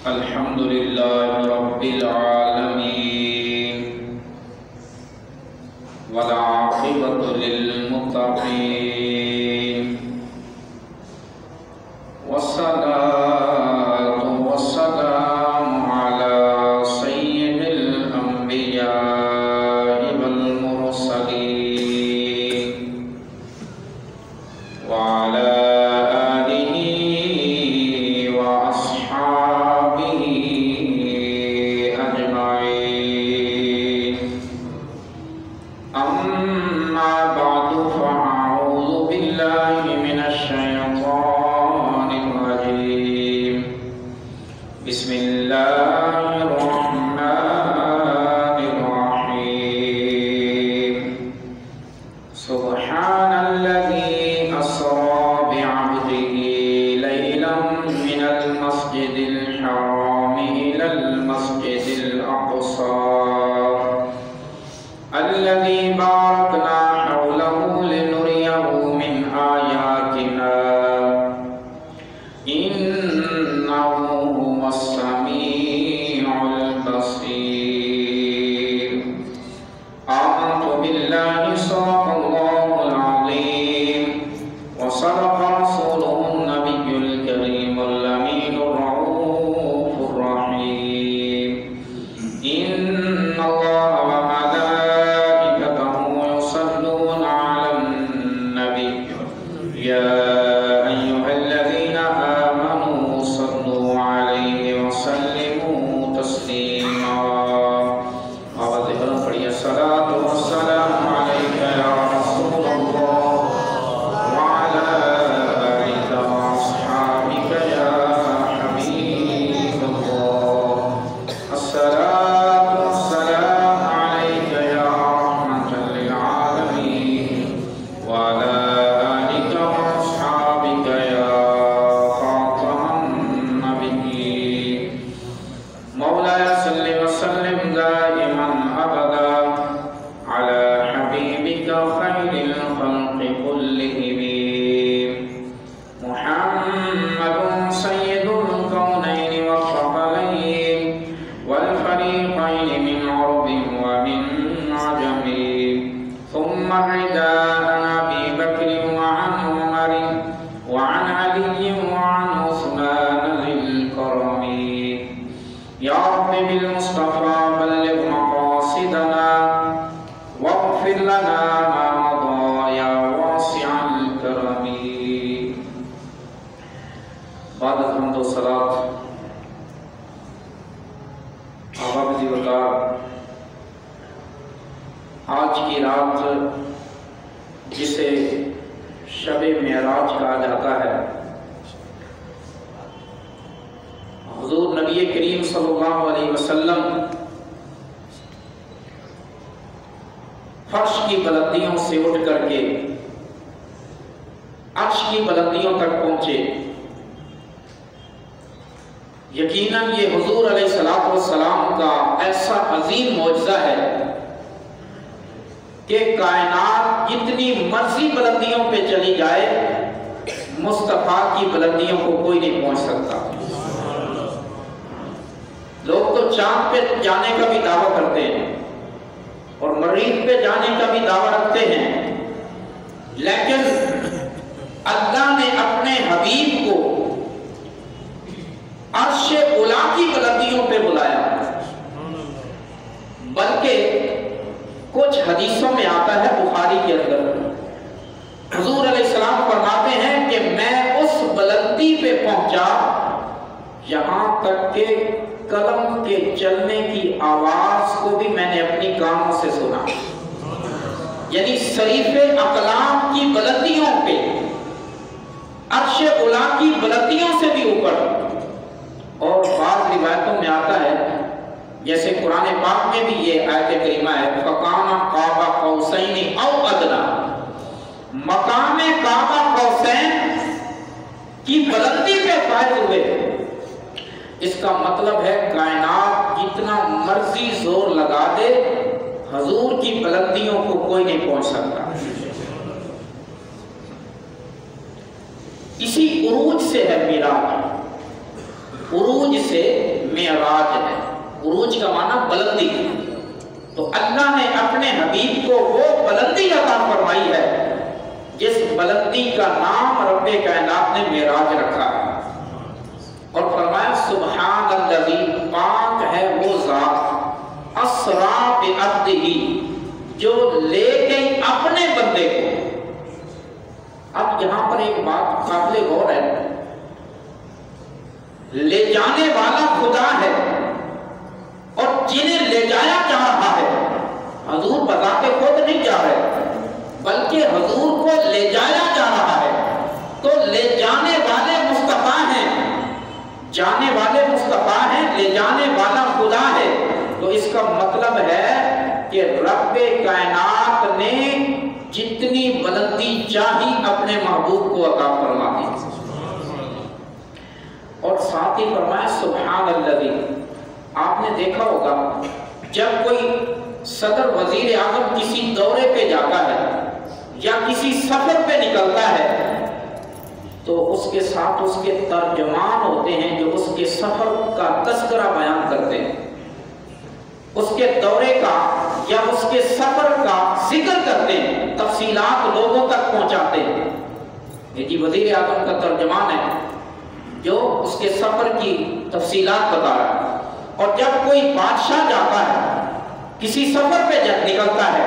الحمد لله رب العالمين والعاقبة للمتقين والصلاة والسلام على سيد الأنبياء والمرسلين وعلى آله وأصحابه أجمعين. أما بعد فأعوذ بالله من الشيطان الرجيم. بسم الله الرحمن الرحيم. سبحان الذي أسرى بعبده ليلا من المسجد الحرام إلى المسجد الأقصى الذي باركنا حوله لنريه من آياتنا إنه هو السميع البصير. آمنت بالله صدق الله العظيم وصدق رسوله النبي الكريم الأمين الرؤوف الرحيم. إن الله وملائكته يصلون على النبي يا أيها الذين آمنوا صلوا عليه وسلموا تسليما. الصلاة والسلام عليك يا رسول الله وعلى آلك وأصحابك يا حبيب الله. الصلاة والسلام عليك يا رحمة للعالمين وعلى آلك وأصحابك يا خاتم النبيين. مولاي صل وسلم دائما أبدا على حبيبك خير الخلق كلهم محمد سيد الكونين والثقلين والفريقين من عرب ومن عجم. ثم الرداء عن أبي بكر وعن عمر وعن علي وعن عثمان ذي الكرم. يا رب بالمصطفى بلغ مقاصدنا واغفر لنا ما مضى يا واسع الكرم. بعد الحمد والصلاة احباب ذی وقار، آج کی رات جسے شب معراج کہا جاتا ہے، حضور نبی کریم صلی اللہ علیہ وسلم فرش کی بلندیوں سے اٹھ کر کے عرش کی بلندیوں تک پہنچے۔ یقیناً یہ حضور علیہ السلام کا ایسا عظیم معجزہ ہے کہ کائنات جتنی مرضی بلندیوں پہ چلی جائے مصطفیٰ کی بلندیوں کو کوئی نہیں پہنچ سکتا۔ لوگ تو چاند پہ جانے کا بھی دعویٰ کرتے ہیں اور مریخ پہ جانے کا بھی دعویٰ رکھتے ہیں، لیکن اللہ نے اپنے حبیب کو عرش اولیٰ کی بلندیوں پہ بلایا۔ بلکہ کچھ حدیثوں میں آتا ہے بخاری کے اندر، حضور علیہ السلام فرماتے ہیں کہ میں اس بلندی پہ پہنچا یہاں تک کہ قلم کے چلنے کی آواز کو بھی میں نے اپنی کانوں سے سنا۔ یعنی صریف اقلام کی بلندیوں پہ، عرش اولیٰ کی بلندیوں سے بھی اوپر۔ اور بعض روایتوں میں آتا ہے، جیسے قرآن پاک میں بھی یہ آیت کریمہ ہے، فَقَانَ قَابَ قَوْسَيْنِ أَوْ أَدْنَىٰ، مقام قاب قوسین کی بلندی پہ فائز ہوئے۔ اس کا مطلب ہے کائنات جتنا مرضی زور لگا دے حضور کی بلندیوں کو کوئی نہیں پہنچ سکتا۔ اسی عروج سے ہے معراج، عروج سے معراج ہے۔ عروج کا معنی بلندی، تو اللہ نے اپنے حبیب کو وہ بلندی عطا فرمائی ہے جس بلندی کا نام رب کائنات نے معراج رکھا ہے، اور فرمایا سبحان الذی، پاک ہے وہ ذات، اسرا بعبدہ، جو لے گئی اپنے بندے کو۔ اب یہاں پر ایک بات قابل غور ہے، لے جانے والا خدا ہے اور جنہیں لے جایا جا رہا ہے حضور بذات خود نہیں جا رہے، بلکہ حضور کو لے جایا جا رہا ہے، تو لے جانے والے مصطفیٰ ہیں، جانے والے مصطفیٰ ہیں، لے جانے والا خدا ہے۔ تو اس کا مطلب ہے کہ رب کائنات نے جتنی بلندی چاہی اپنے محبوب کو عطا فرما دی، اور ساتھ ہی فرمایا سبحان الذی۔ آپ نے دیکھا ہوگا جب کوئی صدر وزیر اعظم کسی دورے پہ جاتا ہے یا کسی سفر پہ نکلتا ہے تو اس کے ساتھ اس کے ترجمان ہوتے ہیں جو اس کے سفر کا تذکرہ بیان کرتے ہیں، اس کے دورے کا یا اس کے سفر کا ذکر کرتے ہیں، تفصیلات لوگوں تک پہنچاتے ہیں۔ یہ جی وزیر اعظم کا ترجمان ہے جو اس کے سفر کی تفصیلات بتا رہا ہے۔ اور جب کوئی بادشاہ جاتا ہے کسی سفر پہ نکلتا ہے،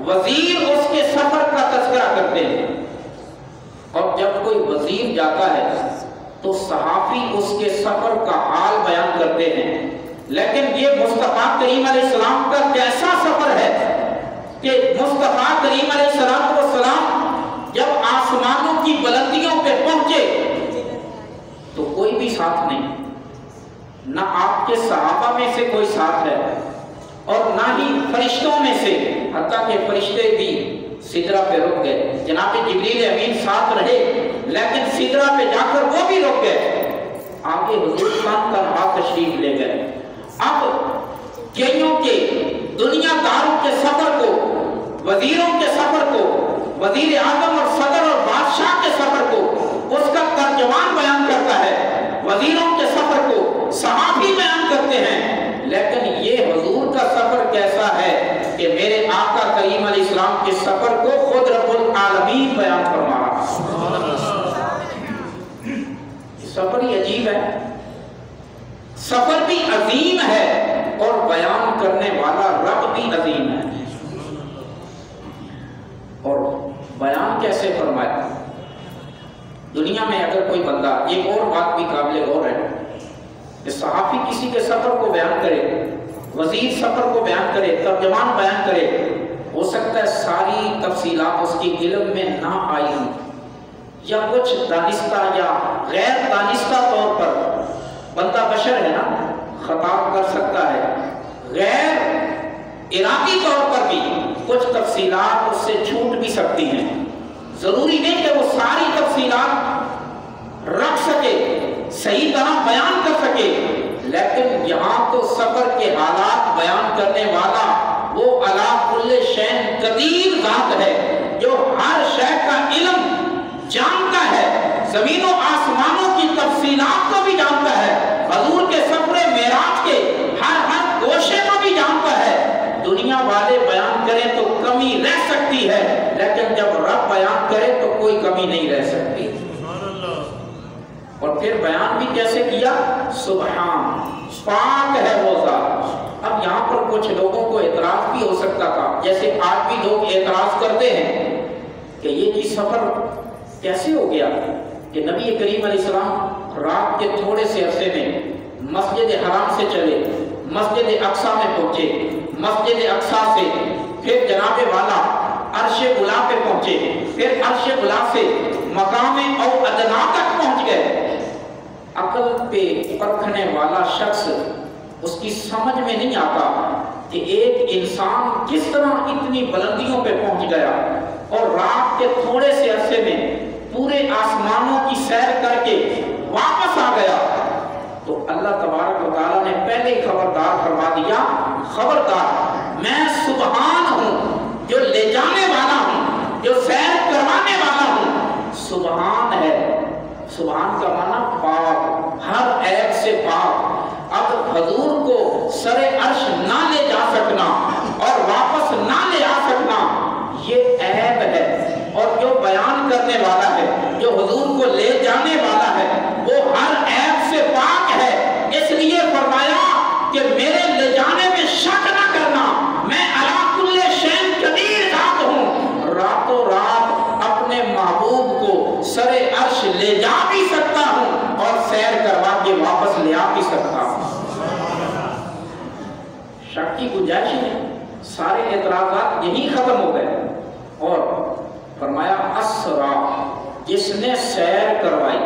وزیر اس کے سفر کا تذکرہ کرتے ہیں، اور جب کوئی وزیر جاتا ہے تو صحافی اس کے سفر کا حال بیان کرتے ہیں۔ لیکن یہ مصطفیٰ کریم علیہ السلام کا کیسا سفر ہے کہ مصطفیٰ کریم علیہ السلام جب آسمانوں کی بلندیوں پہ پہنچے تو کوئی بھی ساتھ نہیں، نہ آپ کے صحابہ میں سے کوئی ساتھ ہے اور نہ ہی فرشتوں میں سے، حتیٰ کہ فرشتے بھی سدرہ پہ رک گئے، جناب جبریل امین ساتھ رہے لیکن سدرہ پہ جا کر وہ بھی رک گئے، آگے حضور تنہا تشریف لے گئے۔ اب کئیوں کے دنیا داروں کے سفر کو، وزیروں کے سفر کو، وزیر اعظم اور صدر اور بادشاہ کے سفر کو اس کا ترجمان بیان کرتا ہے، وزیروں کے سفر کو صحافی بیان کرتے ہیں، لیکن یہ حضور کا سفر کیسا ہے کہ میرے آقا کریم علیہ السلام کے سفر کو خود رب العالمین بیان فرما رہا ہے۔ سفر ہی عجیب ہے، سفر بھی عظیم ہے اور بیان کرنے والا رب بھی عظیم ہے۔ اور بیان کیسے فرمایا؟ دنیا میں اگر کوئی بندہ، ایک اور بات بھی قابل غور ہے کہ صحافی کسی کے سفر کو بیان کرے، وزیر سفر کو بیان کرے، ترجمان بیان کرے، ہو سکتا ہے ساری تفصیلات اس کی علم میں نہ آئی ہوں، یا کچھ دانستہ یا غیر دانستہ طور پر، بندہ بشر ہے نا، خطا کر سکتا ہے، غیر ارادی طور پر بھی کچھ تفصیلات اس سے چھوٹ بھی سکتی ہیں، ضروری نہیں کہ وہ ساری تفصیلات رکھ سکے، صحیح طرح بیان کر سکے، لیکن یہاں تو سفر کے حالات بیان کرنے والا وہ علی کل شیء قدیر ذات ہے جو ہر شے کا علم جانتا ہے، زمین و آسمانوں کی تفصیلات کو بھی جانتا ہے، حضور کے سفر معراج کے ہر گوشے کو بھی جانتا ہے۔ دنیا والے بیان کریں تو کمی رہ سکتی ہے، لیکن جب رب بیان کرے تو کوئی کمی نہیں رہ سکتی۔ اور پھر بیان بھی کیسے کیا؟ سبحان، پاک ہے وہ ذات۔ اب یہاں پر کچھ لوگوں کو اعتراض بھی ہو سکتا تھا، جیسے آج بھی لوگ اعتراض کرتے ہیں کہ یہ جی سفر کیسے ہو گیا کہ نبی کریم علیہ السلام رات کے تھوڑے سے عرصے میں مسجد حرام سے چلے، مسجد اقصیٰ میں پہنچے، مسجد اقصیٰ سے پھر جناب والا عرش بلا پہ پہنچے، پھر عرش بلا سے مقام او ادنا تک پہنچ گئے۔ عقل پہ پرکھنے والا شخص اس کی سمجھ میں نہیں آتا کہ ایک انسان کس طرح اتنی بلندیوں پہ پہنچ گیا اور رات کے تھوڑے سے عرصے میں پورے آسمانوں کی سیر کر کے واپس آ گیا۔ تو اللہ تبارک و تعالیٰ نے پہلے ہی خبردار فرما دیا، خبردار میں سبحان ہوں، جو لے جانے والا ہوں، جو سیر کروانے والا ہوں، سبحان ہے۔ سبحان کا معنی پاک، ہر عیب سے پاک۔ اب حضور کو سر عرش نہ لے جا سکنا اور واپس نہ لے آ سکنا یہ عیب ہے، اور جو بیان کرنے والا ہے، جو حضور کو لے جانے والا ہے، وہ ہر عیب سے پاک ہے۔ اس لیے فرمایا کہ میرے لے جانے میں شک نہ کرنا، میں علی کل شیء قدیر ذات ہوں، راتوں رات اپنے محبوب کو سر عرش لے جا بھی سکتا ہوں اور سیر کروا کے واپس لے آ بھی سکتا ہوں۔ شک کی گنجائش نہیں، سارے اعتراضات یہی ختم ہو گئے۔ اور فرمایا اسرا، جس نے سیر کروائی۔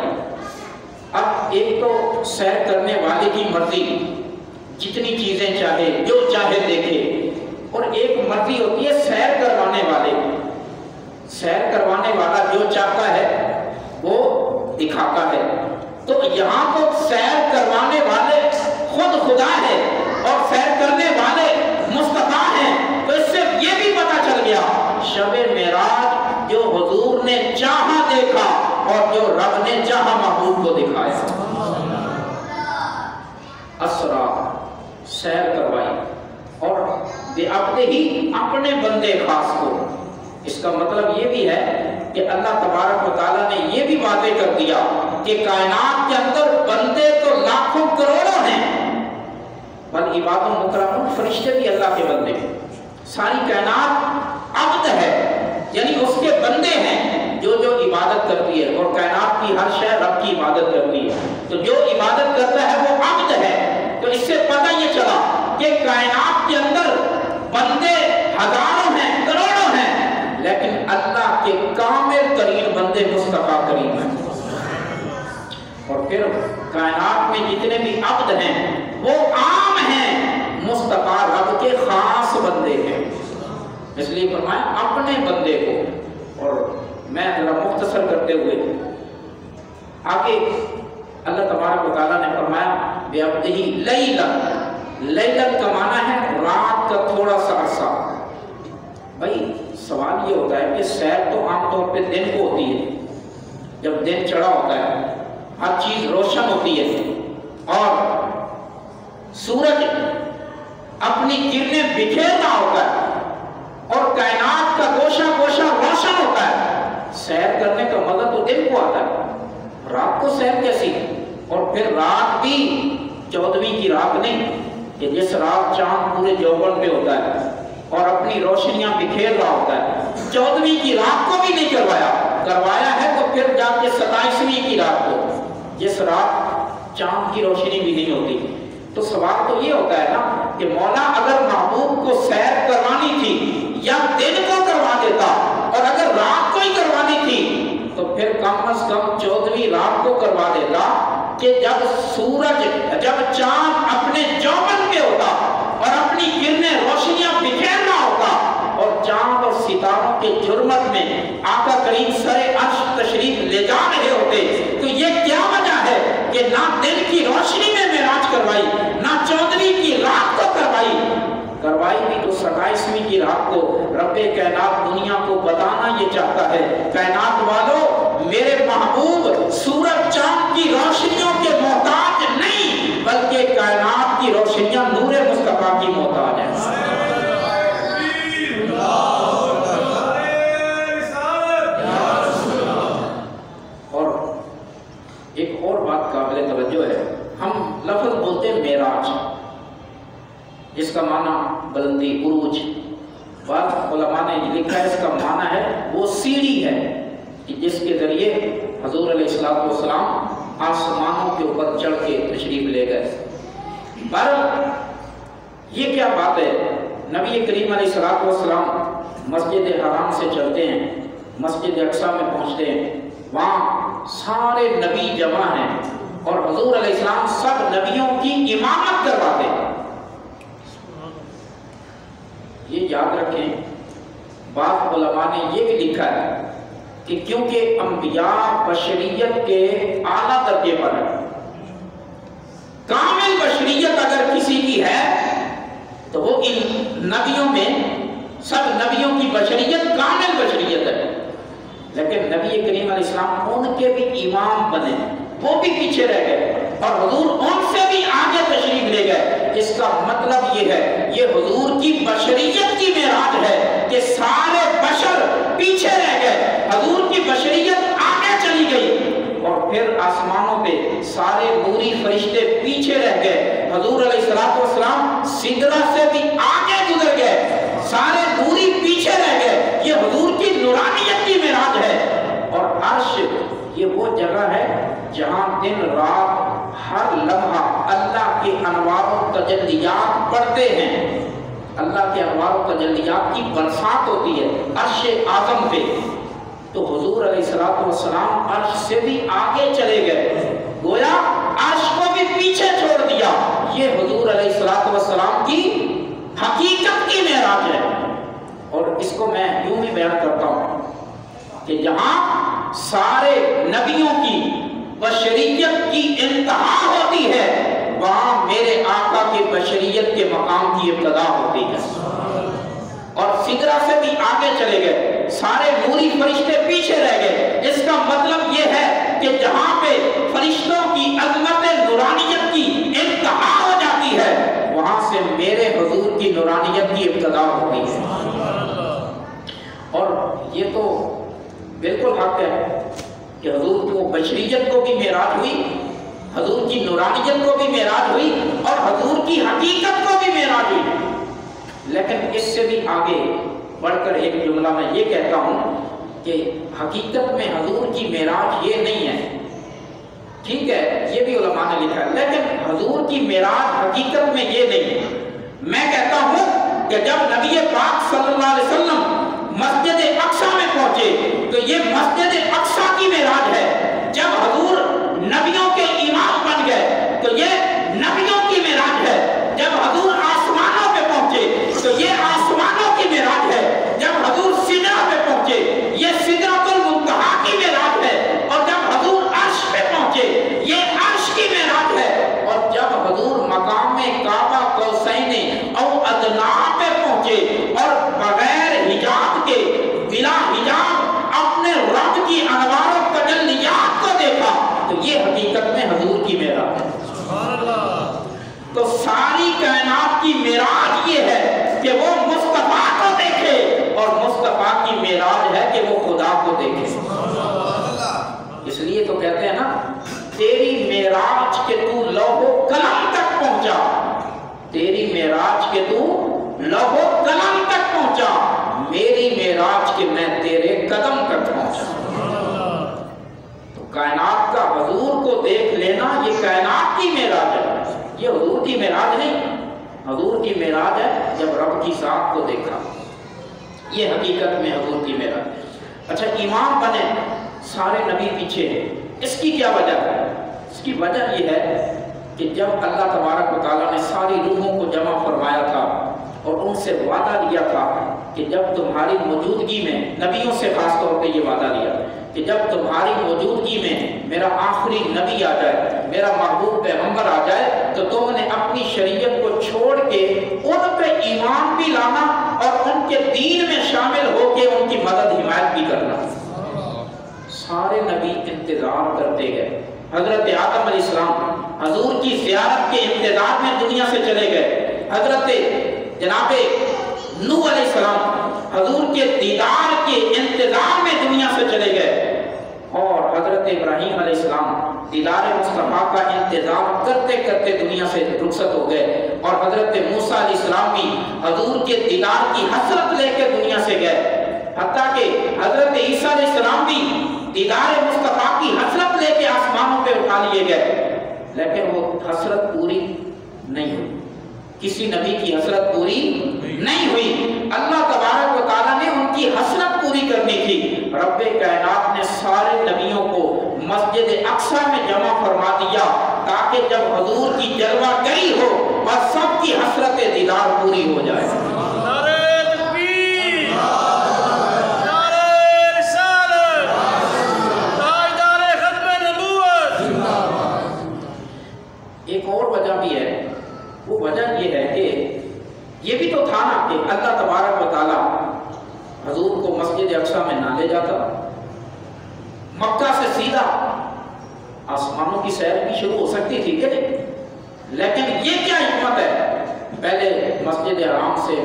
اب ایک تو سیر کرنے والے کی مرضی، جتنی چیزیں چاہے، جو چاہے دیکھے، اور ایک مرضی ہوتی ہے سیر کروانے والے۔ سیر کروانے والا جو چاہتا ہے وہ دکھاتا ہے۔ تو یہاں تو سیر کروانے والے خود خدا ہے اور سیر کرنے والے مصطفیٰ ہیں، تو اس سے یہ بھی پتہ چل گیا شب معراج جو حضور نے چاہا دیکھا اور جو رب نے چاہا محبوب کو دکھایا۔ اسرا، سیر کروائی، اور بے عبدہ ہی، اپنے بندے خاص کو۔ اس کا مطلب یہ بھی ہے کہ اللہ تبارک و تعالیٰ نے یہ بھی واضح کر دیا کہ کائنات کے اندر بندے تو لاکھوں کروڑوں ہیں، بل عباد و مکرمون، فرشتے بھی اللہ کے بندے ہیں۔ ساری کائنات عبد ہے، یعنی اس کے بندے ہیں جو جو عبادت کرتی ہے، اور کائنات کی ہر شے رب کی عبادت کرتی ہے، تو جو عبادت کرتا ہے وہ عبد ہے۔ تو اس سے پتہ یہ چلا کہ کائنات کے اندر بندے ہزاروں ہیں، کروڑوں ہیں، لیکن اللہ کے کامل ترین بندے مصطفیٰ کریم ہیں۔ اور پھر کائنات میں جتنے بھی عبد ہیں وہ عام ہیں، مصطفیٰ رب کے خاص بندے ہیں۔ اس لیے فرمایا اپنے بندے کو۔ اور میں ذرا مختصر کرتے ہوئے آگے اللہ تبارک و تعالیٰ نے فرمایا بعبدہ لیلاً، لیلاً کا معنی ہے رات کا تھوڑا سا عرصہ۔ بھائی سوال یہ ہوتا ہے کہ سیر تو عام طور پہ دن کو ہوتی ہے، جب دن چڑھا ہوتا ہے، ہر چیز روشن ہوتی ہے اور سورج اپنی کرنیں بکھیرنا ہوتا ہے اور کائنات کا گوشہ گوشہ روشن ہوتا ہے۔ سیر کرنے کا مزہ تو دن کو آتا ہے، رات کو سیر کیسی؟ اور پھر رات بھی 14ویں کی رات نہیں کہ جس رات چاند پورے جوبن پہ ہوتا ہے اور اپنی روشنیاں بکھیر رہا ہوتا ہے، 14ویں کی رات کو بھی نہیں کروایا ہے تو پھر جا کے 27ویں کی رات کو، جس رات چاند کی روشنی بھی نہیں ہوتی۔ تو سوال تو یہ ہوتا ہے نا کہ مولا اگر محبوب کو سیر کروانی تھی یا دن کو کروا دیتا، اور اگر رات کو ہی کروانی تھی تو پھر کم از کم 14ویں رات کو کروا دیتا کہ جب چاند اپنے جوبن پہ ہوتا اور اپنی کرنیں روشنیاں بکھیرنا ہوتا اور چاند اور ستاروں کے جرمت میں آقا کریم سر عرش تشریف لے جا رہے ہوتے، تو یہ کیا وجہ ہے کہ نہ دن کی روشنی میں معراج کروائی، نہ 14ویں کی رات کو کروائی بھی تو 27ویں کی رات کو۔ رب کائنات دنیا کو بتانا یہ چاہتا ہے، کائنات والو میرے محبوب سورج چاند کی روشنیوں کے محتاج نہیں، بلکہ کائنات کی روشنیاں نور مصطفیٰ کی محتاج ہیں۔ اور ایک اور بات قابل توجہ ہے، ہم لفظ بولتے ہیں معراج، جس کا معنی بلندی، عروج۔ بعض علماء نے لکھا ہے اس کا معنی ہے وہ سیڑھی ہے کہ جس کے ذریعے حضور علیہ السلام آسمانوں کے اوپر چڑھ کے تشریف لے گئے۔ پر یہ کیا بات ہے، نبی کریم علیہ السلام مسجد حرام سے چلتے ہیں، مسجد اقصیٰ میں پہنچتے ہیں، وہاں سارے نبی جمع ہیں اور حضور علیہ السلام سب نبیوں کی امامت کرواتے ہیں۔ یہ یاد رکھیں، بعض علماء نے یہ بھی لکھا ہے کہ کیونکہ انبیاء بشریت کے اعلیٰ درجے پر ہیں، کامل بشریت اگر کسی کی ہے تو وہ ان نبیوں میں، سب نبیوں کی بشریت کامل بشریت ہے، لیکن نبی کریم علیہ السلام ان کے بھی امام بنے، وہ بھی پیچھے رہ گئے اور حضور ان سے بھی آگے تشریف لے گئے کا مطلب یہ ہے، یہ حضور کی بشریت کی معراج ہے کہ سارے بشر پیچھے رہ گئے، حضور کی بشریت آگے چلی گئی، اور پھر آسمانوں پہ سارے نوری فرشتے پیچھے رہ گئے، حضور علیہ السلام سدرہ سے بھی آگے گزر گئے، سارے نوری پیچھے رہ گئے۔ یہ حضور کی نورانیت کی معراج ہے۔ اور عرش یہ وہ جگہ ہے جہاں دن رات ہر لمحہ اللہ کے انوار و تجلیات پڑھتے ہیں، اللہ کے انوار و تجلیات کی برسات ہوتی ہے عرش اعظم پہ۔ تو حضور علیہ السلام عرش سے بھی آگے چلے گئے، گویا عرش کو بھی پیچھے چھوڑ دیا۔ یہ حضور علیہ السلام کی حقیقت کی معراج ہے۔ اور اس کو میں یوں بھی بیان کرتا ہوں کہ جہاں سارے نبیوں کی بشریت کی انتہا ہوتی ہے، وہاں میرے آقا کے بشریت کے مقام کی ابتدا ہوتی ہے۔ اور سدرہ سے بھی آگے چلے گئے، سارے نوری فرشتے پیچھے رہ گئے۔ اس کا مطلب یہ ہے کہ جہاں پہ فرشتوں کی عظمت نورانیت کی انتہا ہو جاتی ہے، وہاں سے میرے حضور کی نورانیت کی ابتدا ہوتی ہے۔ اور یہ تو بالکل حق ہے کہ حضور کو بشریت کو بھی معراج ہوئی، حضور کی نورانیت کو بھی معراج ہوئی، اور حضور کی حقیقت کو بھی معراج ہوئی۔ لیکن اس سے بھی آگے بڑھ کر ایک جملہ میں یہ کہتا ہوں کہ حقیقت میں حضور کی معراج یہ نہیں ہے، ٹھیک ہے یہ بھی علماء نے لکھا ہے، لیکن حضور کی معراج حقیقت میں یہ نہیں ہے۔ میں کہتا ہوں کہ جب نبی پاک صلی اللہ علیہ وسلم مسجد اقصی میں پہنچے تو یہ مسجد اقصی کی معراج ہے۔ جب حضور نبیوں کے امام بن گئے تو یہ نبیوں کی معراج ہے۔ جب حضور آسمانوں پہ پہنچے تو یہ آسمانوں کی معراج ہے۔ جب حضور سدرہ پہ پہنچے یہ سدرۃ المنتہا کی معراج ہے۔ اور جب حضور عرش پہ پہنچے یہ عرش کی معراج ہے۔ اور جب حضور مقام کعبہ قوسین او ادنی پہ پہنچے اور بغیر حجاب کے بلا حجاب اپنے رب کی انوار و تجلیات کو دیکھا تو یہ حقیقت میں حضور کی معراج ہے۔ تو ساری کائنات کی معراج یہ ہے کہ وہ مصطفیٰ کو دیکھے، اور مصطفیٰ کی معراج ہے کہ وہ خدا کو دیکھے۔ اس لیے تو کہتے ہیں نا تیری معراج کے تو لوح و قلم تک پہنچا، تیری معراج کے تو لوح و قلم تک پہنچا، میری معراج کے میں تیرے قدم تک پہنچا۔ تو کائنات کا حضور کو دیکھ لینا یہ کائنات کی معراج ہے، یہ حضور کی معراج نہیں۔ حضور کی معراج ہے جب رب کی ذات کو دیکھا، یہ حقیقت میں حضور کی معراج ہے۔ اچھا امام بنے سارے نبی پیچھے ہیں، اس کی کیا وجہ ہے؟ اس کی وجہ یہ ہے کہ جب اللہ تبارک و تعالیٰ نے ساری روحوں کو جمع فرمایا تھا اور ان سے وعدہ لیا تھا کہ جب تمہاری موجودگی میں، نبیوں سے خاص طور پہ یہ وعدہ لیا کہ جب تمہاری موجودگی میں میرا آخری نبی آ جائے، میرا محبوب پیغمبر آ جائے تو تم نے اپنی شریعت کو چھوڑ کے ان پہ ایمان بھی لانا اور ان کے دین میں شامل ہو کے ان کی مدد حمایت بھی کرنا۔ سارے نبی انتظار کرتے گئے۔ حضرت آدم علیہ السلام حضور کی زیارت کے انتظار میں دنیا سے چلے گئے، حضرت جناب نوح علیہ السلام حضور کے دیدار کے انتظار میں دنیا سے چلے گئے، اور حضرت ابراہیم علیہ السلام دیدار مصطفیٰ کا انتظار کرتے کرتے دنیا سے رخصت ہو گئے، اور حضرت موسیٰ علیہ السلام بھی حضور کے دیدار کی حسرت لے کے دنیا سے گئے، حتیٰ کہ حضرت عیسیٰ علیہ السلام بھی دیدار مصطفیٰ کی حسرت لے کے آسمانوں پہ اٹھا لیے گئے، لیکن وہ حسرت پوری نہیں ہوئی، کسی نبی کی حسرت پوری نہیں ہوئی۔ اللہ تبارک و تعالیٰ نے ان کی حسرت پوری کرنی تھی، رب کائنات نے سارے نبیوں کو مسجد اقصی میں جمع فرما دیا تاکہ جب حضور کی جلوہ گری ہو اور سب کی حسرت دیدار پوری ہو جائے۔ ایک اور وجہ بھی ہے، وہ وجہ یہ ہے کہ یہ بھی تو تھا نا کہ اللہ تبارک و تعالیٰ حضور کو مسجد اقصی میں نہ لے جاتا، مکہ سے سیدھا آسمانوں کی سیر بھی شروع ہو سکتی تھی کہ نہیں، لیکن یہ کیا حکمت ہے پہلے مسجد حرام سے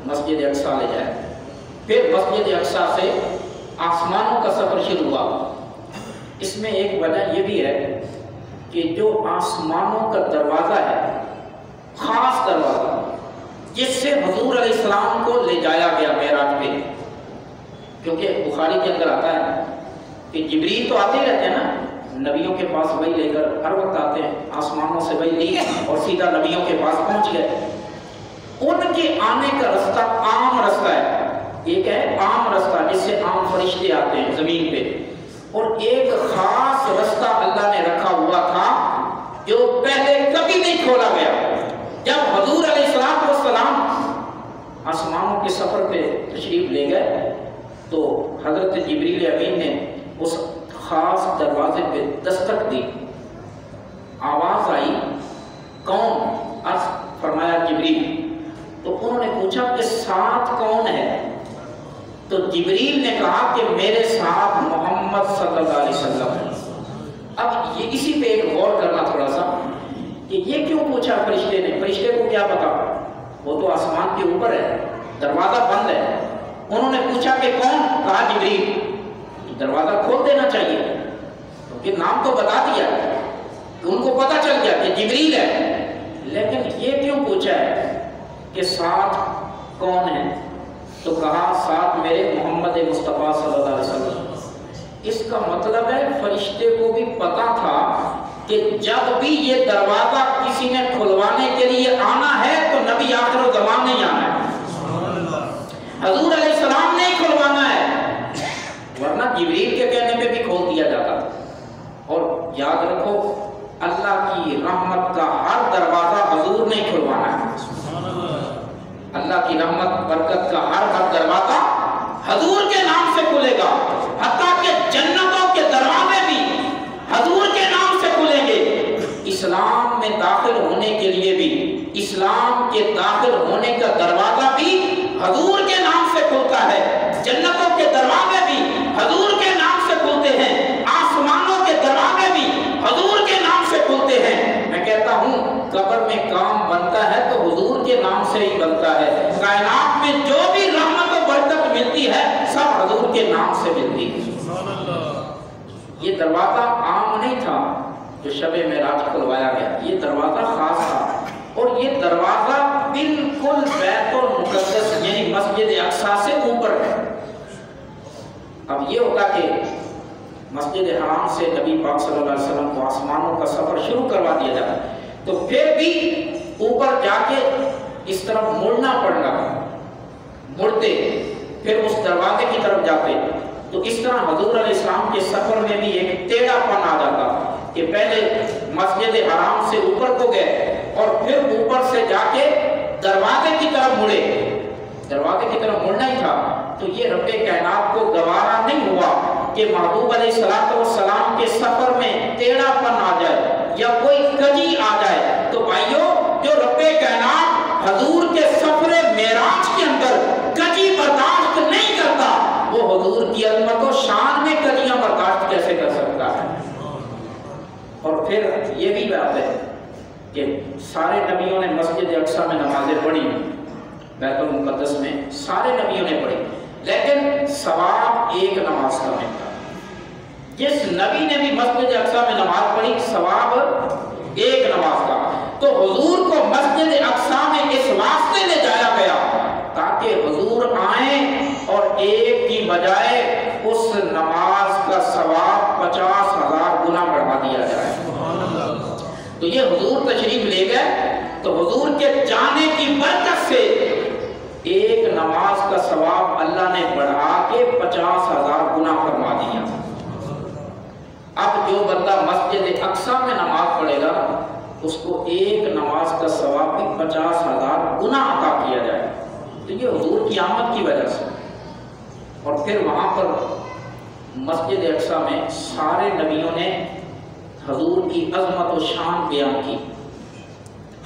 مسجد اقصیٰ لے جائے، پھر مسجد اقصیٰ سے آسمانوں کا سفر شروع ہوا۔ اس میں ایک وجہ یہ بھی ہے کہ جو آسمانوں کا دروازہ ہے، خاص دروازہ جس سے حضور علیہ السلام کو لے جایا گیا معراج پہ، کیونکہ بخاری کے اندر آتا ہے کہ جبریل تو آتے ہی رہتے ہیں نا، نبیوں کے پاس وہی لے کر ہر وقت آتے ہیں، آسمانوں سے وہی لی اور سیدھا نبیوں کے پاس پہنچ گئے۔ ان کے آنے کا رستہ عام رستہ ہے، ایک ہے عام رستہ جس سے عام فرشتے آتے ہیں زمین پہ، اور ایک خاص رستہ اللہ نے رکھا ہوا تھا جو پہلے کبھی نہیں کھولا گیا۔ جب حضور علیہ السلام آسمانوں کے سفر پہ تشریف لے گئے تو حضرت جبریل امین نے اس خاص دروازے پہ دستک دی، آواز آئی، کون؟ عرض فرمایا جبریل۔ تو انہوں نے پوچھا کہ ساتھ کون ہے؟ تو جبریل نے کہا کہ میرے ساتھ محمد صلی اللہ علیہ وسلم ہے۔ اب یہ اسی پہ ایک غور کرنا تھوڑا سا کہ یہ کیوں پوچھا فرشتے نے؟ فرشتے کو کیا پتا، وہ تو آسمان کے اوپر ہے، دروازہ بند ہے۔ انہوں نے پوچھا کہ کون؟ کہا جبریل۔ دروازہ کھول دینا چاہیے، کیونکہ نام تو بتا دیا کہ ان کو پتا چل گیا کہ جبریل ہے، لیکن یہ کیوں پوچھا ہے کہ ساتھ کون ہے؟ تو کہا ساتھ میرے محمد مصطفیٰ صلی اللہ علیہ وسلم۔ اس کا مطلب ہے فرشتے کو بھی پتا تھا کہ جب بھی یہ دروازہ کسی نے کھلوانے کے لیے آنا ہے تو نبی آخر الزمان نہیں آنا ہے، حضور علیہ السلام نے کھلوانا ہے، ورنہ جبریل کے کہنے پہ بھی کھول دیا جاتا۔ اور یاد رکھو اللہ کی رحمت کا ہر دروازہ حضور نے کھلوانا ہے، اللہ کی رحمت برکت کا ہر دروازہ حضور کے نام سے کھلے گا، حتیٰ کہ جنتوں کے دروازے بھی حضور کے نام سے کھلیں گے۔ اسلام میں داخل ہونے کے لیے بھی، اسلام کے داخل ہونے کا دروازہ بھی حضور کے نام سے کھلتا ہے، جنتوں کے دروازے بھی حضور کے نام سے کھلتے ہیں، آسمانوں کے دروازے بھی حضور کے نام سے کھلتے ہیں۔ میں کہتا ہوں قبر میں کام بنتا ہے تو حضور کے نام سے ہی بنتا ہے، کائنات میں جو بھی رحمت و برکت ملتی ہے سب حضور کے نام سے ملتی ہے۔ یہ دروازہ عام نہیں تھا جو شب معراج کھلوایا گیا، یہ دروازہ خاص تھا، اور یہ دروازہ بالکل بیت المقدس یعنی مسجد اقصیٰ سے اوپر ہے۔ اب یہ ہوگا کہ مسجد حرام سے نبی پاک صلی اللہ علیہ وسلم کو آسمانوں کا سفر شروع کروا دیا جاتا ہے تو پھر بھی اوپر جا کے اس طرف مڑنا پڑنا، مڑتے پھر اس دروازے کی طرف جاتے، تو اس طرح حضور علیہ السلام کے سفر میں بھی ایک ٹیڑھا پن آ جاتا کہ پہلے مسجد حرام سے اوپر کو گئے اور پھر اوپر سے جا کے دروازے کی طرف مڑے، دروازے کی طرف مڑنا ہی تھا۔ تو یہ رب کائنات کو گوارا نہیں ہوا کہ محبوب علیہ السلام کے سفر میں ٹیڑھا پن آ جائے یا کوئی کجی آ جائے۔ تو بھائیو، جو رب کائنات حضور کے سفر معراج کے اندر کجی برداشت نہیں کرتا، وہ حضور کی عظمت و شان میں کجیاں برداشت کیسے کر سکتا ہے؟ اور پھر یہ بھی بات ہے کہ سارے نبیوں نے مسجد اقصیٰ میں نمازیں پڑھی، بیت المقدس میں سارے نبیوں نے پڑھی، لیکن ثواب ایک نماز کا ملتا۔ جس نبی نے بھی مسجد اقصیٰ میں نماز پڑھی ثواب ایک نماز کا۔ تو حضور کو مسجد اقصیٰ میں اس واسطے لے جایا گیا تاکہ حضور آئیں اور ایک کی بجائے اس نماز کا ثواب 50,000 گنا بڑھا دیا جائے۔ تو یہ حضور تشریف لے گئے تو حضور کے جانے کی برکت سے ایک نماز کا ثواب اللہ نے بڑھا کے 50,000 گنا فرما دیا۔ اب جو بندہ مسجد اقصیٰ میں نماز پڑھے گا اس کو ایک نماز کا ثواب بھی 50,000 گنا عطا کیا جائے۔ تو یہ حضور کی آمد کی وجہ سے۔ اور پھر وہاں پر مسجد اقصیٰ میں سارے نبیوں نے حضور کی عظمت و شان بیان کی،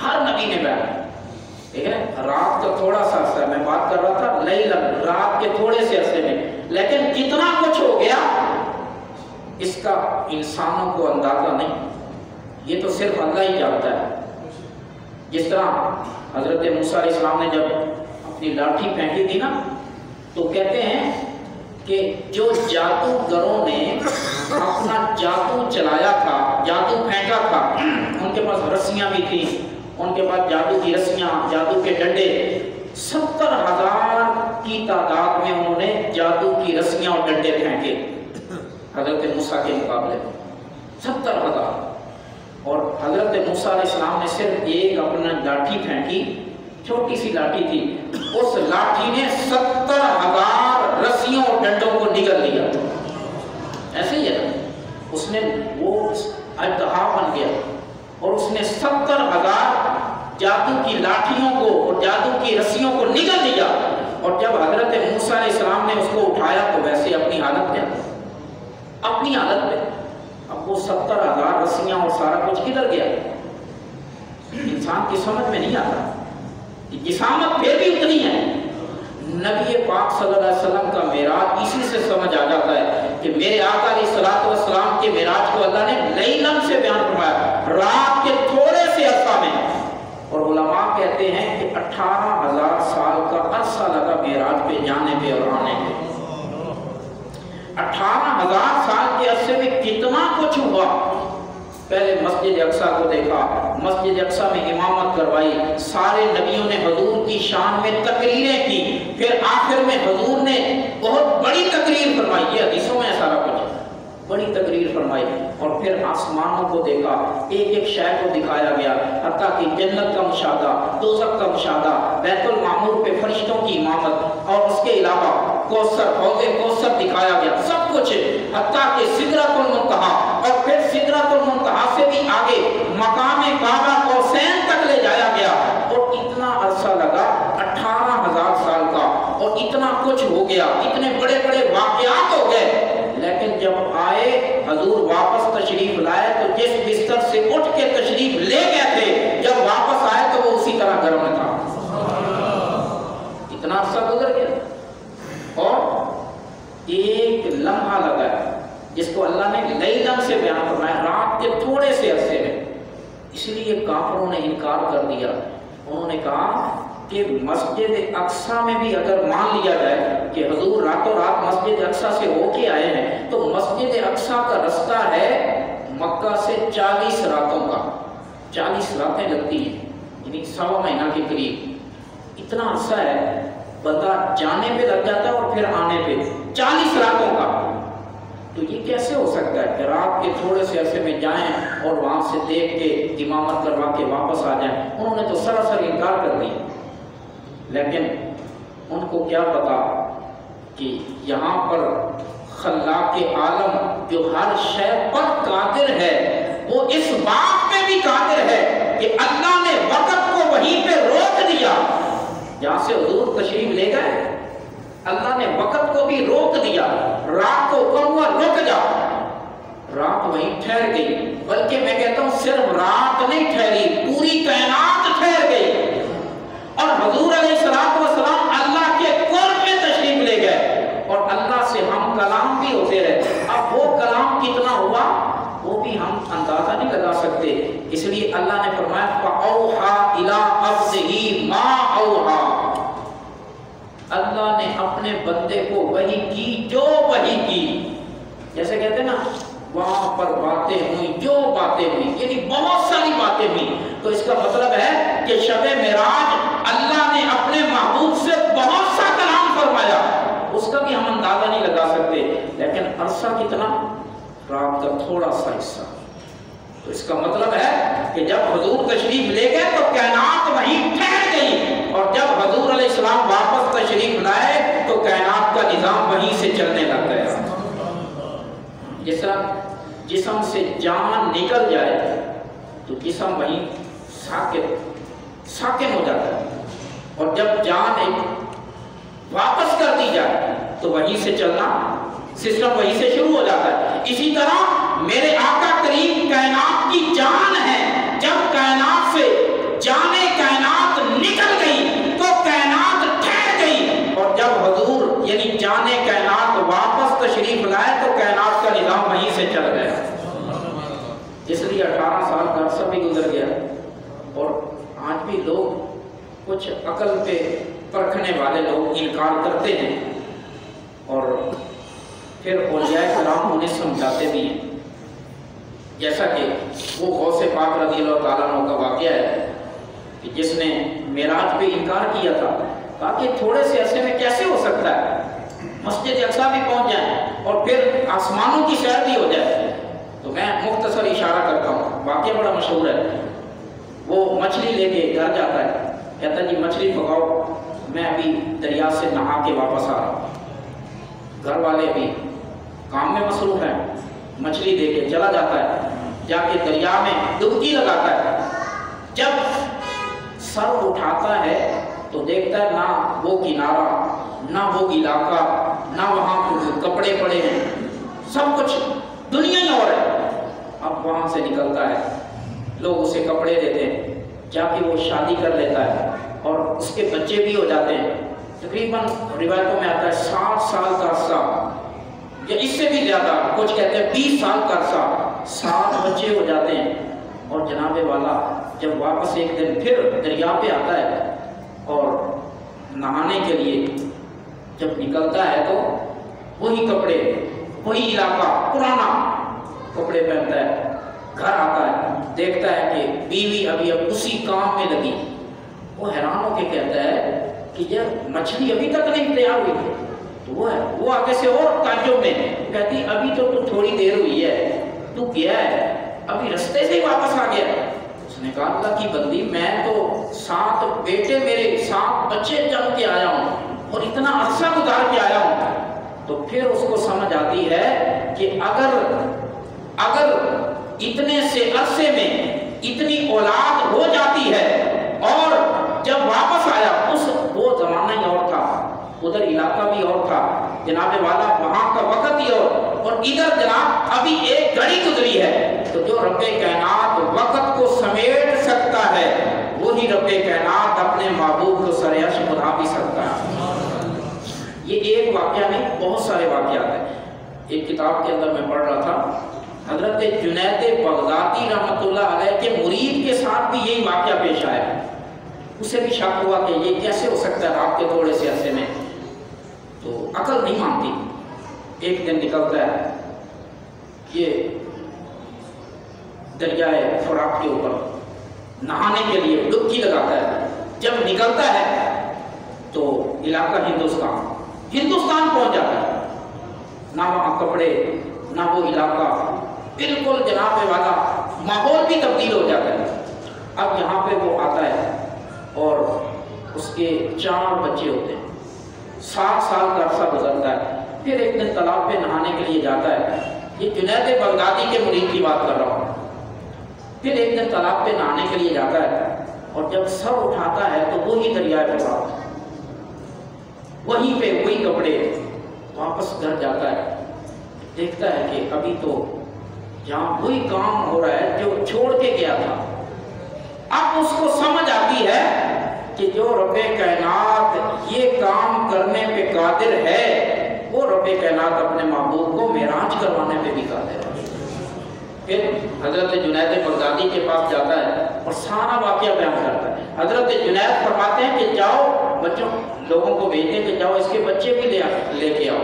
ہر نبی نے بیان، ٹھیک ہے؟ رات کا تھوڑا سا عرصہ ہے، میں بات کر رہا تھا لیلن، رات کے تھوڑے سے عرصے میں، لیکن کتنا کچھ ہو گیا اس کا انسانوں کو اندازہ نہیں، یہ تو صرف اللہ ہی جانتا ہے۔ جس طرح حضرت موسیٰ علیہ السلام نے جب اپنی لاٹھی پھینکی تھی نا تو کہتے ہیں کہ جو جادوگروں نے اپنا جادو چلایا تھا، جادو پھینکا تھا، ان کے پاس رسیاں بھی تھیں، ان کے پاس جادو کی رسیاں، جادو کے ڈنڈے، 70,000 کی تعداد میں انہوں نے جادو کی رسیاں اور ڈنڈے پھینکے حضرت موسیٰ کے مقابلے میں، 70,000۔ اور حضرت موسیٰ علیہ السلام نے صرف ایک اپنا لاٹھی پھینکی، چھوٹی سی لاٹھی تھی، اس لاٹھی نے 70,000 رسیوں اور ڈنڈوں کو نگل لیا۔ ایسے ہی ہے نا، اس نے وہ اژدہا بن گیا اور اس نے 70,000 جادو کی لاٹھیوں کو اور جادو کی رسیوں کو نگل لیا۔ اور جب حضرت موسیٰ علیہ السلام نے اس کو اٹھایا تو ویسے اپنی حالت میں، اپنی حالت میں، اب وہ 70,000 رسیاں اور سارا کچھ کدھر گیا؟ انسان کی سمجھ میں نہیں آتا، جسامت پھر بھی اتنی ہے۔ نبی پاک صلی اللہ علیہ وسلم کا معراج اسی سے سمجھ آ جاتا ہے کہ میرے آقا علیہ السلام کے معراج کو اللہ نے لیلاً سے بیان فرمایا، رات کے تھوڑے سے عرصہ میں۔ اور علماء کہتے ہیں کہ 18,000 سال کا عرصہ لگا معراج پہ جانے پہ اور آنے پہ۔ 18,000 سال کے عرصے میں کتنا کچھ ہوا۔ پہلے مسجد اقصیٰ کو دیکھا، مسجد اقصیٰ میں امامت کروائی، سارے نبیوں نے حضور کی شان میں تقریریں کی، پھر آخر میں حضور نے بہت بڑی تقریر فرمائی، یہ حدیثوں میں سارا کچھ بڑی تقریر فرمائی۔ اور پھر آسمانوں کو دیکھا، ایک ایک شے کو دکھایا گیا، حتیٰ کہ جنت کا مشاہدہ، دوزخ کا مشاہدہ، بیت المعمور پہ فرشتوں کی امامت، اور اس کے علاوہ کوثر، حوض کوثر دکھایا گیا، سب کچھ، حتیٰ کہ سدرۃ المنتہا، اور پھر سدرۃ المنتہا سے بھی آگے مقام کعبہ قوسین تک لے جایا گیا۔ اور اتنا عرصہ لگا، 18,000 سال کا، اور اتنا کچھ ہو گیا، اتنے بڑے بڑے واقعات ہو گئے۔ لیکن جب آئے حضور واپس تشریف لائے تو جس بستر سے اٹھ کے تشریف لے گئے تھے، جب واپس آئے تو وہ اسی طرح گرم تھا۔ اتنا عرصہ گزر گیا اور ایک لمحہ لگا ہے جس کو اللہ نے لیلاً سے بیان فرمایا، رات کے تھوڑے سے عرصے میں۔ اس لیے کافروں نے انکار کر دیا، انہوں نے کہا کہ مسجد اقصیٰ میں بھی اگر مان لیا جائے کہ حضور راتوں رات مسجد اقصیٰ سے ہو کے آئے ہیں، تو مسجد اقصیٰ کا رستہ ہے مکہ سے 40 راتوں کا، 40 راتیں لگتی ہیں، یعنی 1.25 مہینہ کے قریب۔ اتنا عرصہ ہے، بندہ جانے پہ لگ جاتا ہے اور پھر آنے پہ 40 راتوں کا۔ تو یہ کیسے ہو سکتا ہے کہ رات کے تھوڑے سے عرصے میں جائیں اور وہاں سے دیکھ کے امامت کروا کے واپس آ جائیں؟ انہوں نے تو سراسر انکار کر دیا۔ لیکن ان کو کیا پتا کہ یہاں پر خلاق عالم جو ہر شے پر قادر ہے، وہ اس بات پہ بھی قادر ہے کہ اللہ نے وقت کو وہیں پہ روک دیا جہاں سے حضور تشریف لے گئے۔ اللہ نے وقت کو بھی روک دیا، رات کو حکم ہوا رک جا، رات وہیں ٹھہر گئی، بلکہ میں کہتا ہوں صرف رات نہیں ٹھہری، پوری کائنات ٹھہر گئی۔ اور حضور علیہ السلام اللہ کے قرب میں تشریف لے گئے اور اللہ سے ہم کلام بھی ہوتے رہے۔ اب وہ کلام کتنا ہوا وہ بھی ہم اندازہ نہیں لگا سکتے، اس لیے اللہ نے فرمایا فَأَوْحَى إِلَىٰ عَبْدِهِ مَا أَوْحَى، اللہ نے اپنے بندے کو وحی کی جو وحی کی۔ جیسے کہتے ہیں نا وہاں پر باتیں ہوئی جو باتیں ہوئی، یعنی بہت ساری باتیں ہوئی۔ تو اس کا مطلب ہے کہ شب معراج اللہ نے اپنے محبوب سے بہت سا کلام فرمایا، اس کا بھی ہم اندازہ نہیں لگا سکتے۔ لیکن عرصہ کتنا؟ رات کا تھوڑا سا حصہ۔ تو اس کا مطلب ہے کہ جب حضور تشریف لے گئے تو کائنات وہیں ٹھہر گئی، اور جب حضور علیہ السلام واپس تشریف لائے تو کائنات کا نظام وہیں سے چلنے لگ گیا۔ جس طرح جسم سے جان نکل جائے تو جسم وہیں ساکن ہو جاتا ہے، اور جب جان واپس کر دی جائے تو وہیں سے چلنا سسٹم وہیں سے شروع ہو جاتا ہے۔ اسی طرح میرے آقا کریم کائنات کی جان ہے، جب کائنات سے جانے کائنات نکل گئی تو کائنات ٹھہر گئی، اور جب حضور یعنی جانے کائنات واپس تشریف لائے تو کائنات کا نظام وہیں سے چل گیا۔ اس لیے 18 سال کا عرصہ بھی گزر گیا، اور آج بھی لوگ کچھ عقل پہ پرکھنے والے لوگ انکار کرتے ہیں اور پھر اولیاء کرام انہیں سمجھاتے بھی ہیں. جیسا کہ وہ غوث پاک رضی اللہ تعالیٰ عنہ کا واقعہ ہے کہ جس نے معراج پہ انکار کیا تھا، کہا کہ تھوڑے سے عرصے میں کیسے ہو سکتا ہے مسجد اقصیٰ بھی پہنچ جائیں اور پھر آسمانوں کی سیر بھی ہو جائے. تو میں مختصر اشارہ کرتا ہوں، واقعہ بڑا مشہور ہے. وہ مچھلی لے کے گھر جاتا ہے، کہتا ہے جی مچھلی پکاؤ، میں ابھی دریا سے نہا کے واپس آ رہا ہوں. گھر والے بھی کام میں مصروف ہیں، مچھلی دے کے چلا جاتا ہے، جا کے دریا میں ڈبکی لگاتا ہے. جب سر اٹھاتا ہے تو دیکھتا ہے نہ وہ کنارہ، نہ وہ علاقہ، نہ وہاں کپڑے پڑے ہیں، سب کچھ دنیا ہی اور ہے. اب وہاں سے نکلتا ہے، لوگ اسے کپڑے دیتے ہیں، جا کے وہ شادی کر لیتا ہے اور اس کے بچے بھی ہو جاتے ہیں. تقریباً روایتوں میں آتا ہے 60 سال کا عرصہ یا اس سے بھی زیادہ، کچھ کہتے ہیں 20 سال کا عرصہ، 7 بچے ہو جاتے ہیں. اور جناب والا جب واپس ایک دن پھر دریا پہ آتا ہے اور نہانے کے لیے جب نکلتا ہے تو وہی کپڑے، وہی علاقہ، پرانا کپڑے پہنتا ہے. گھر آتا ہے، دیکھتا ہے کہ بیوی ابھی اب اسی کام میں لگی. وہ حیران ہو کے کہتا ہے کہ یہ مچھلی ابھی تک نہیں تیار ہوئی تھی. تو وہ آگے سے اور تعجب میں کہتی ابھی تو تھوڑی دیر ہوئی ہے، تو گیا ہے ابھی رستے سے ہی واپس آ گیا. اس نے کہا اللہ کی بندی، میں تو 7 بیٹے، میرے 7 بچے جنم کے آیا ہوں اور اتنا عرصہ گزار کے آیا ہوں. تو پھر اس کو سمجھ آتی ہے کہ اگر اتنے سے عرصے میں اتنی اولاد ہو جاتی ہے اور جب واپس آیا وہ زمانہ ہی اور تھا، ادھر علاقہ بھی اور تھا جناب والا، وہاں کا وقت ہی اور ادھر جناب ابھی ایک گھڑی گزری ہے. تو جو رب کائنات وقت کو سمیٹ سکتا ہے وہی رب کائنات اپنے محبوب کو سر عرش بنا بھی سکتا ہے. یہ ایک واقعہ نہیں، بہت سارے واقعات ہیں. ایک کتاب کے اندر میں پڑھ رہا تھا، حضرت جنید بغدادی رحمۃ اللہ علیہ کے مرید کے ساتھ بھی یہی واقعہ پیش آیا. اسے بھی شک ہوا کہ یہ کیسے ہو سکتا ہے آپ کے تھوڑے سے عرصے میں. تو عقل نہیں مانتی. ایک دن نکلتا ہے، یہ دریائے فرات کے اوپر نہانے کے لیے ڈبکی لگاتا ہے. جب نکلتا ہے تو علاقہ ہندوستان پہنچ جاتا ہے. نہ وہاں کپڑے، نہ وہ علاقہ، بالکل جناب والا ماحول بھی تبدیل ہو جاتا ہے. اب یہاں پہ وہ آتا ہے اور اس کے 4 بچے ہوتے ہیں. 7 سال کا عرصہ گزرتا ہے. پھر ایک دن تالاب پہ نہانے کے لیے جاتا ہے. یہ جنید بغدادی کے مرید کی بات کر رہا ہوں. پھر ایک دن تالاب پہ نہانے کے لیے جاتا ہے اور جب سر اٹھاتا ہے تو وہی دریائے فرات، وہیں پہ وہی کپڑے. واپس گھر جاتا ہے، دیکھتا ہے کہ ابھی تو جہاں وہی کام ہو رہا ہے جو چھوڑ کے گیا تھا. اب اس کو سمجھ آتی ہے کہ جو رب کائنات یہ کام کرنے پہ قادر ہے وہ رب کائنات اپنے محبوب کو معراج کروانے پہ بھی قادر ہے. پھر حضرت جنید بغدادی کے پاس جاتا ہے اور سارا واقعہ بیان کرتا ہے. حضرت جنید فرماتے ہیں کہ جاؤ بچوں، لوگوں کو بھیجتے کہ جاؤ اس کے بچے بھی لے کے آؤ.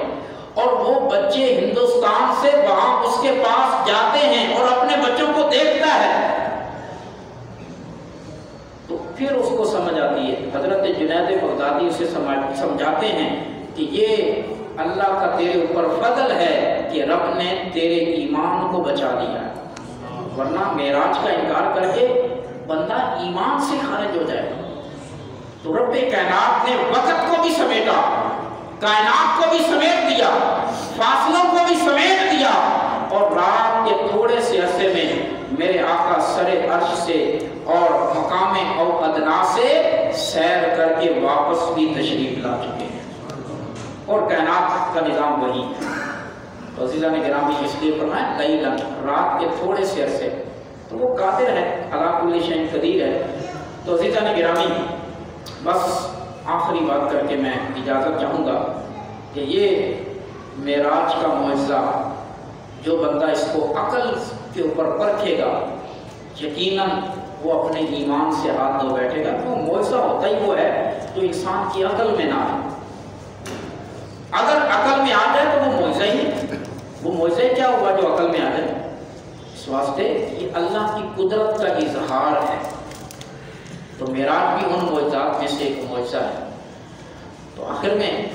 اور وہ بچے ہندوستان سے وہاں اس کے پاس جاتے ہیں اور اپنے بچوں کو دیکھتا ہے. تو پھر اس کو سمجھ آتی ہے. حضرت جنید بغدادی اسے سمجھاتے ہیں کہ یہ اللہ کا تیرے اوپر فضل ہے کہ رب نے تیرے ایمان کو بچا لیا، ورنہ معراج کا انکار کر کے بندہ ایمان سے خارج ہو جائے گا. تو رب کائنات نے وقت کو بھی سمیٹا، کائنات کو بھی سمیٹ دیا، فاصلوں کو بھی سمیٹ دیا، اور رات کے تھوڑے سے عرصے میں میرے آقا سر عرش سے اور مقام او ادنا سے سیر کر کے واپس بھی تشریف لا چکے ہیں. اور کائنات کا نظام وہی ہے. تو عزیزان گرامی اس لیے فرمایا لیلاً، رات کے تھوڑے سے عرصے. تو وہ قادر ہے، علی کل شیء قدیر ہے. تو عزیزان گرامی بس آخری بات کر کے میں اجازت چاہوں گا کہ یہ معراج کا معجزہ جو بندہ اس کو عقل کے اوپر پرکھے گا، یقیناً وہ اپنے ایمان سے ہاتھ دھو بیٹھے گا۔ وہ معجزہ ہوتا ہی وہ ہے جو انسان کی عقل میں نہ آئے۔ اگر عقل میں آ جائے تو وہ معجزہ ہی ہے۔ وہ معجزہ کیا ہوا جو عقل میں آ جائے؟ اس واسطے یہ اللہ کی قدرت کا اظہار ہے۔ تو معراج بھی ان معجزات میں سے ایک معجزہ ہے۔ تو آخر میں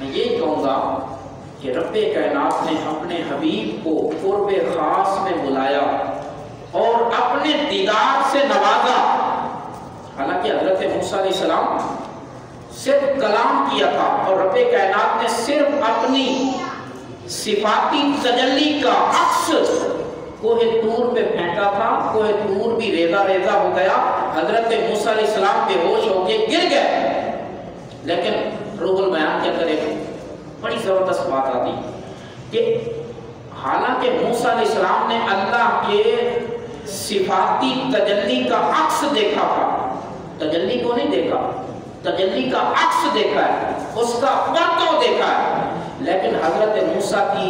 یہ کہوں گا کہ رب کائنات نے اپنے حبیب کو قرب خاص میں بلایا اور اپنے دیدار سے نوازا۔ حالانکہ حضرت موسیٰ علیہ السلام صرف کلام کیا تھا اور رب کائنات نے صرف اپنی صفاتی تجلی کا عکس کوہ طور پہ پھینکا تھا۔ کوہ طور بھی ریزہ ریزہ ہو گیا، حضرت موسیٰ علیہ السلام بے ہوش ہو کے گر گئے۔ لیکن روح البیان کے اندر ایک بڑی زبردست بات آتی کہ حالانکہ موسیٰ علیہ السلام نے اللہ کے صفاتی تجلی کا عکس دیکھا تھا، تجلی کو نہیں دیکھا، تجلی کا عکس دیکھا ہے، اس کا پرتو دیکھا ہے، لیکن حضرت موسیٰ کی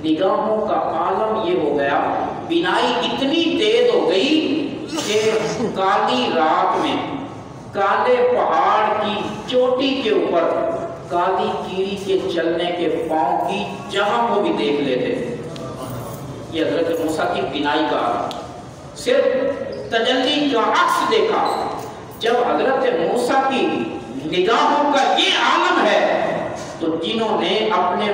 نگاہوں کا عالم یہ ہو گیا، بینائی اتنی تیز ہو گئی کہ کالی رات میں کالے پہاڑ کی چوٹی کے اوپر کالی کیڑی کے چلنے کے پاؤں کی جہاں کو بھی دیکھ لیتے۔ یہ حضرت موسیٰ کی بینائی کا عالم، صرف تجلی کا عکس دیکھا۔ جب حضرت موسیٰ کی نگاہوں کا یہ عالم ہے تو جنہوں نے اپنے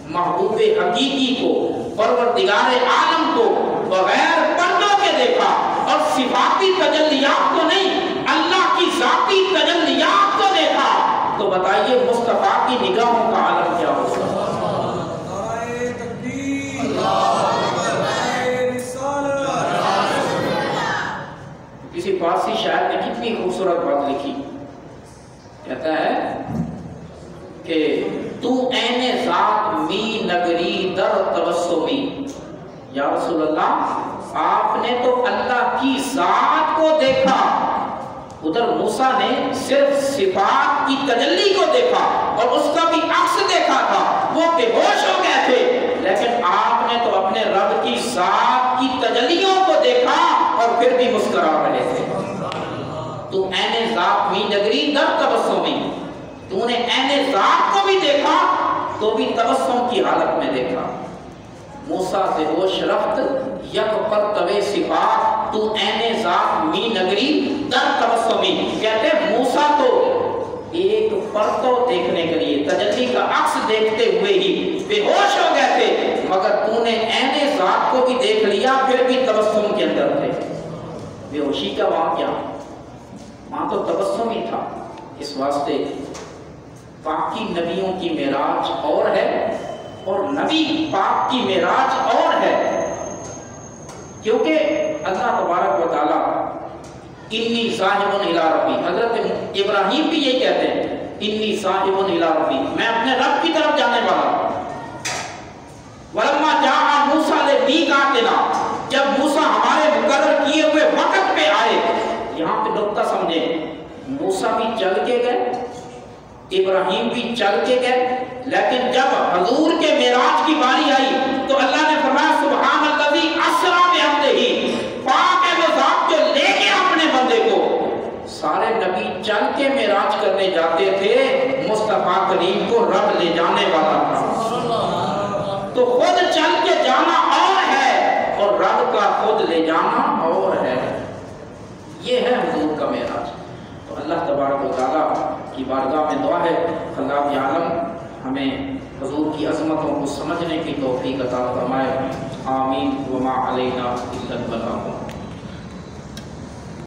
محبوب حقیقی کو، پروردگار عالم کو بغیر پردوں کے دیکھا اور صفاتی تجلیات کو نہیں، اللہ کی ذاتی تجلیات کو دیکھا، تو بتائیے مصطفیٰ کی نگاہوں کا عالم کیا ہوگا؟ کسی فارسی شاعر نے کتنی خوبصورت بات لکھی، کہتا ہے کہ تو عین ذات می نگری در تبسمی۔ یا رسول اللہ، آپ نے تو اللہ کی ذات کو دیکھا، ادھر موسیٰ نے صرف صفات کی تجلی کو دیکھا اور اس کا بھی عکس دیکھا تھا، وہ بے ہوش ہو گئے تھے، لیکن آپ نے تو اپنے رب کی ذات کی تجلیوں کو دیکھا اور پھر بھی مسکرا رہے تھے۔ تو عین ذات می نگری در تبسمی، تو نے عین ذات کو بھی دیکھا تو بھی تبسم کی حالت میں دیکھا۔ موسیٰ سے ہوش رفت یک پرتو صفات، تو عین ذات می نگری در تبسمی۔ کہتے موسیٰ تو ایک پرتو دیکھنے کے لیے، تجلی کا عکس دیکھتے ہوئے ہی بے ہوش ہو گئے تھے، مگر تو نے عین ذات کو بھی دیکھ لیا پھر بھی تبسم کے اندر تھے۔ بے ہوشی کا وہاں کیا، وہاں تو تبسم ہی تھا۔ اس واسطے باقی نبیوں کی معراج اور ہے اور نبی پاک کی معراج اور ہے، کیونکہ اللہ تبارک و تعالیٰ انی ذاہب الی ربی، حضرت ابراہیم بھی یہ کہتے ہیں انی ذاہب الی ربی، میں اپنے رب کی طرف جانے والا ہوں۔ وَلَمَّا جَاءَ مُوسَىٰ لِمِیقَاتِنَا، جب موسیٰ ہمارے مقرر کیے ہوئے وقت پہ آئے۔ یہاں پہ نقطہ سمجھیں، موسیٰ بھی چل کے گئے، ابراہیم بھی چل کے گئے، لیکن جب حضور کے معراج کی باری آئی تو اللہ نے فرمایا سبحان الذی اسریٰ بعبدہ، پاک ہے وہ ذات جو لے گیا اپنے بندے کو۔ سارے نبی چل کے معراج کرنے جاتے تھے، مصطفیٰ کریم کو رب لے جانے والا تھا۔ تو خود چل کے جانا اور ہے اور رب کا خود لے جانا اور ہے، یہ ہے حضور کا معراج۔ تو اللہ تبارک و تعالیٰ کی بارگاہ میں دعا ہے اللہ عالم ہمیں حضور کی عظمتوں کو سمجھنے کی توفیق عطا فرمائے، آمین۔ وما علینا الا البلاغ۔